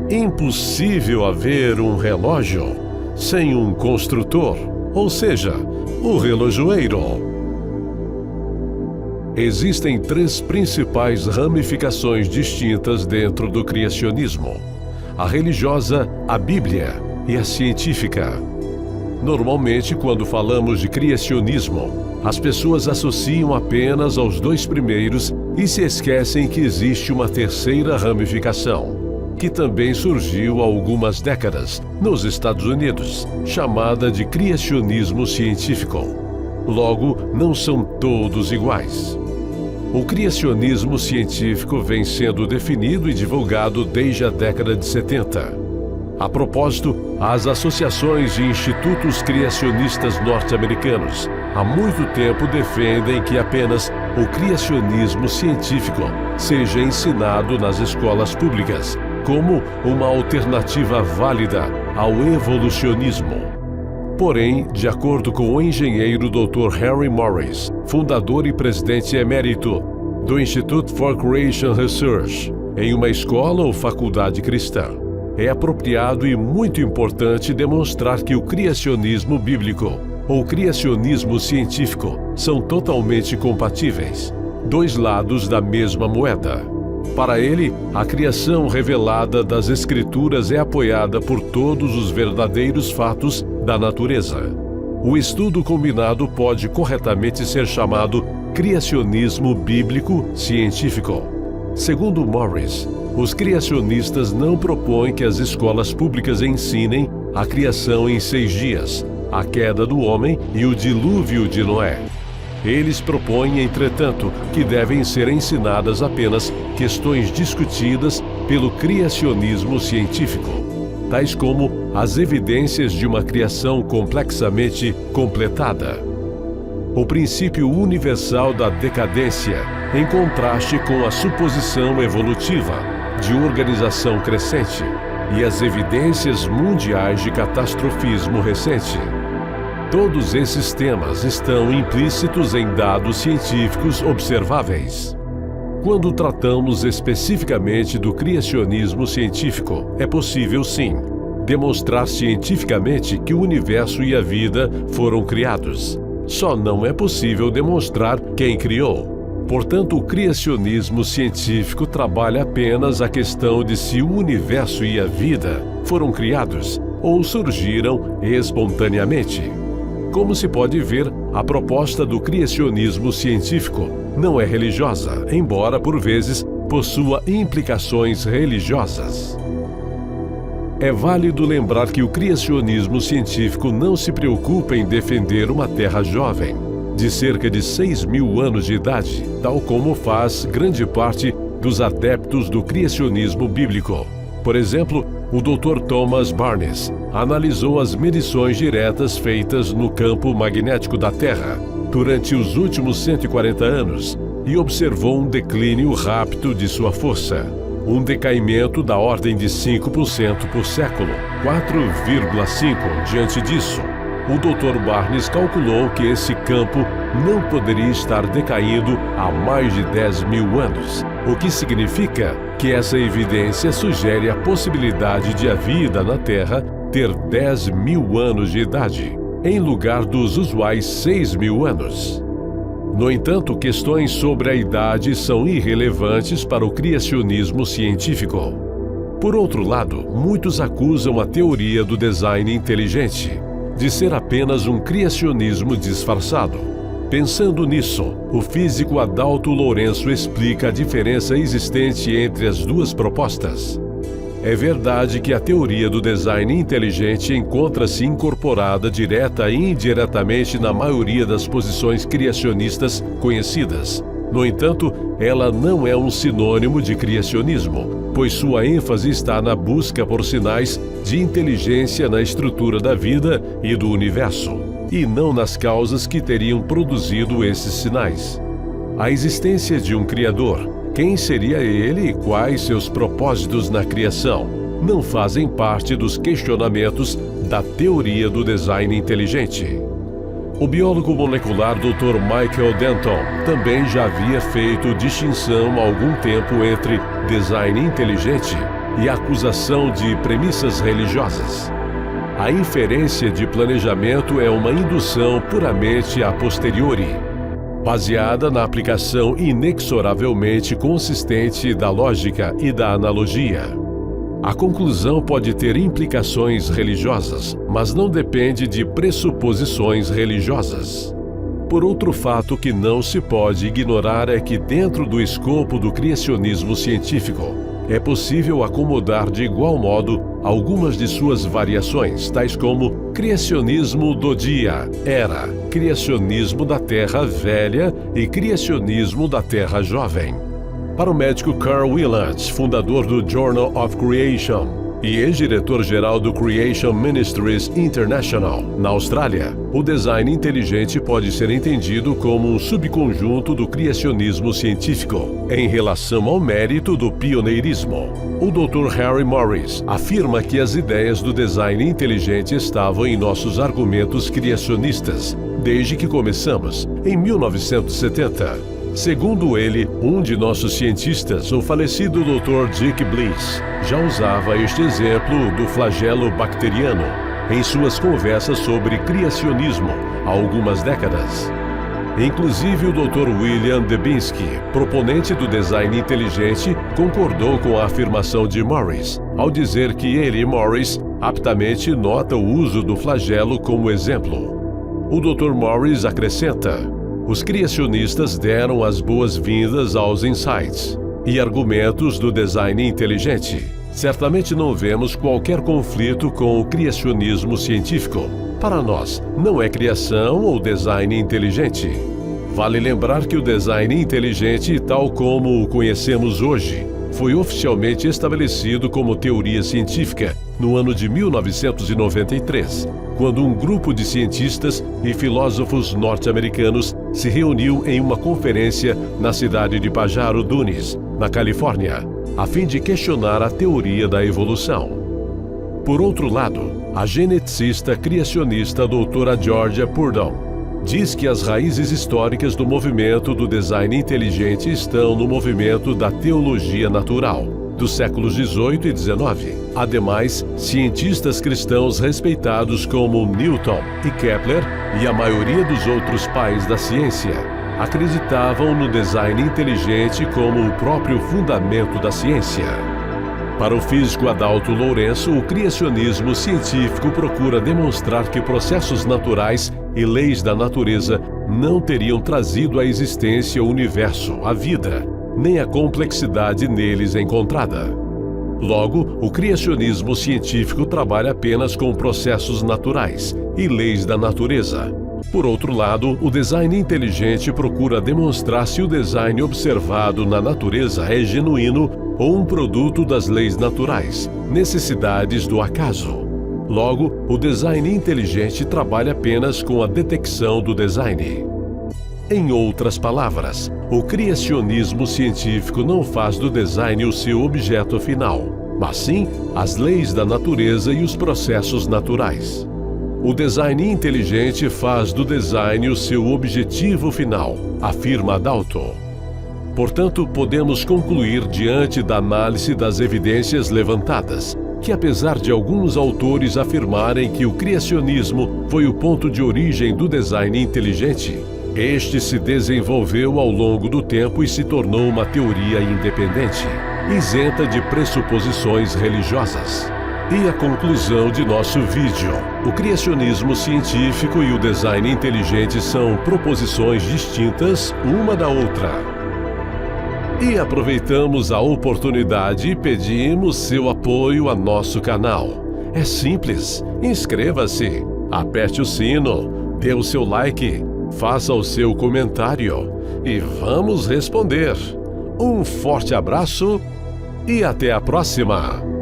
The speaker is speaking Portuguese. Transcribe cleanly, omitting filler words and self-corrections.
impossível haver um relógio sem um construtor, ou seja, o relojoeiro. Existem três principais ramificações distintas dentro do criacionismo: a religiosa, a Bíblia e a científica. Normalmente, quando falamos de criacionismo, as pessoas associam apenas aos dois primeiros e se esquecem que existe uma terceira ramificação, que também surgiu há algumas décadas nos Estados Unidos, chamada de criacionismo científico. Logo, não são todos iguais. O criacionismo científico vem sendo definido e divulgado desde a década de 70. A propósito, as associações e institutos criacionistas norte-americanos há muito tempo defendem que apenas o criacionismo científico seja ensinado nas escolas públicas, como uma alternativa válida ao evolucionismo. Porém, de acordo com o engenheiro Dr. Harry Morris, fundador e presidente emérito do Institute for Creation Research, em uma escola ou faculdade cristã, é apropriado e muito importante demonstrar que o criacionismo bíblico ou criacionismo científico são totalmente compatíveis, dois lados da mesma moeda. Para ele, a criação revelada das Escrituras é apoiada por todos os verdadeiros fatos da natureza. O estudo combinado pode corretamente ser chamado criacionismo bíblico científico. Segundo Morris, os criacionistas não propõem que as escolas públicas ensinem a criação em 6 dias, a queda do homem e o dilúvio de Noé. Eles propõem, entretanto, que devem ser ensinadas apenas questões discutidas pelo criacionismo científico, tais como as evidências de uma criação complexamente completada. O princípio universal da decadência, em contraste com a suposição evolutiva de organização crescente e as evidências mundiais de catastrofismo recente. Todos esses temas estão implícitos em dados científicos observáveis. Quando tratamos especificamente do criacionismo científico, é possível, sim, demonstrar cientificamente que o universo e a vida foram criados. Só não é possível demonstrar quem criou. Portanto, o criacionismo científico trabalha apenas a questão de se o universo e a vida foram criados ou surgiram espontaneamente. Como se pode ver, a proposta do criacionismo científico não é religiosa, embora por vezes possua implicações religiosas. É válido lembrar que o criacionismo científico não se preocupa em defender uma Terra jovem, de cerca de 6.000 anos de idade, tal como faz grande parte dos adeptos do criacionismo bíblico. Por exemplo, o Dr. Thomas Barnes analisou as medições diretas feitas no campo magnético da Terra durante os últimos 140 anos e observou um declínio rápido de sua força, um decaimento da ordem de 5% por século, 4,5% diante disso. O Dr. Barnes calculou que esse campo não poderia estar decaindo há mais de 10.000 anos, o que significa que essa evidência sugere a possibilidade de a vida na Terra ter 10.000 anos de idade, em lugar dos usuais 6.000 anos. No entanto, questões sobre a idade são irrelevantes para o criacionismo científico. Por outro lado, muitos acusam a teoria do design inteligente de ser apenas um criacionismo disfarçado. Pensando nisso, o físico Adalto Lourenço explica a diferença existente entre as duas propostas. É verdade que a teoria do design inteligente encontra-se incorporada direta e indiretamente na maioria das posições criacionistas conhecidas. No entanto, ela não é um sinônimo de criacionismo, pois sua ênfase está na busca por sinais de inteligência na estrutura da vida e do universo, e não nas causas que teriam produzido esses sinais. A existência de um Criador, quem seria ele e quais seus propósitos na criação, não fazem parte dos questionamentos da teoria do design inteligente. O biólogo molecular Dr. Michael Denton também já havia feito distinção há algum tempo entre design inteligente e a acusação de premissas religiosas. A inferência de planejamento é uma indução puramente a posteriori, baseada na aplicação inexoravelmente consistente da lógica e da analogia. A conclusão pode ter implicações religiosas, mas não depende de pressuposições religiosas. Por outro fato que não se pode ignorar é que, dentro do escopo do criacionismo científico, é possível acomodar de igual modo algumas de suas variações, tais como criacionismo do dia, era, criacionismo da Terra Velha e criacionismo da Terra Jovem. Para o médico Carl Willands, fundador do Journal of Creation e ex-diretor-geral do Creation Ministries International, na Austrália, o design inteligente pode ser entendido como um subconjunto do criacionismo científico, em relação ao mérito do pioneirismo. O Dr. Harry Morris afirma que as ideias do design inteligente estavam em nossos argumentos criacionistas, desde que começamos, em 1970. Segundo ele, um de nossos cientistas, o falecido Dr. Dick Bliss, já usava este exemplo do flagelo bacteriano em suas conversas sobre criacionismo há algumas décadas. Inclusive, o Dr. William Dembski, proponente do design inteligente, concordou com a afirmação de Morris, ao dizer que ele, Morris, aptamente nota o uso do flagelo como exemplo. O Dr. Morris acrescenta: os criacionistas deram as boas-vindas aos insights e argumentos do design inteligente. Certamente não vemos qualquer conflito com o criacionismo científico. Para nós, não é criação ou design inteligente. Vale lembrar que o design inteligente, tal como o conhecemos hoje, foi oficialmente estabelecido como teoria científica no ano de 1993, quando um grupo de cientistas e filósofos norte-americanos se reuniu em uma conferência na cidade de Pajaro Dunes, na Califórnia, a fim de questionar a teoria da evolução. Por outro lado, a geneticista criacionista doutora Georgia Purdom diz que as raízes históricas do movimento do design inteligente estão no movimento da teologia natural, dos séculos XVIII e XIX. Ademais, cientistas cristãos respeitados como Newton e Kepler e a maioria dos outros pais da ciência acreditavam no design inteligente como o próprio fundamento da ciência. Para o físico Adalto Lourenço, o criacionismo científico procura demonstrar que processos naturais e leis da natureza não teriam trazido à existência o universo, a vida, nem a complexidade neles encontrada. Logo, o criacionismo científico trabalha apenas com processos naturais e leis da natureza. Por outro lado, o design inteligente procura demonstrar se o design observado na natureza é genuíno ou um produto das leis naturais, necessidades do acaso. Logo, o design inteligente trabalha apenas com a detecção do design. Em outras palavras, o criacionismo científico não faz do design o seu objeto final, mas sim as leis da natureza e os processos naturais. O design inteligente faz do design o seu objetivo final, afirma Adalto. Portanto, podemos concluir diante da análise das evidências levantadas, que apesar de alguns autores afirmarem que o criacionismo foi o ponto de origem do design inteligente, este se desenvolveu ao longo do tempo e se tornou uma teoria independente, isenta de pressuposições religiosas. E a conclusão de nosso vídeo: o criacionismo científico e o design inteligente são proposições distintas uma da outra. E aproveitamos a oportunidade e pedimos seu apoio a nosso canal. É simples, inscreva-se, aperte o sino, dê o seu like, faça o seu comentário e vamos responder. Um forte abraço e até a próxima!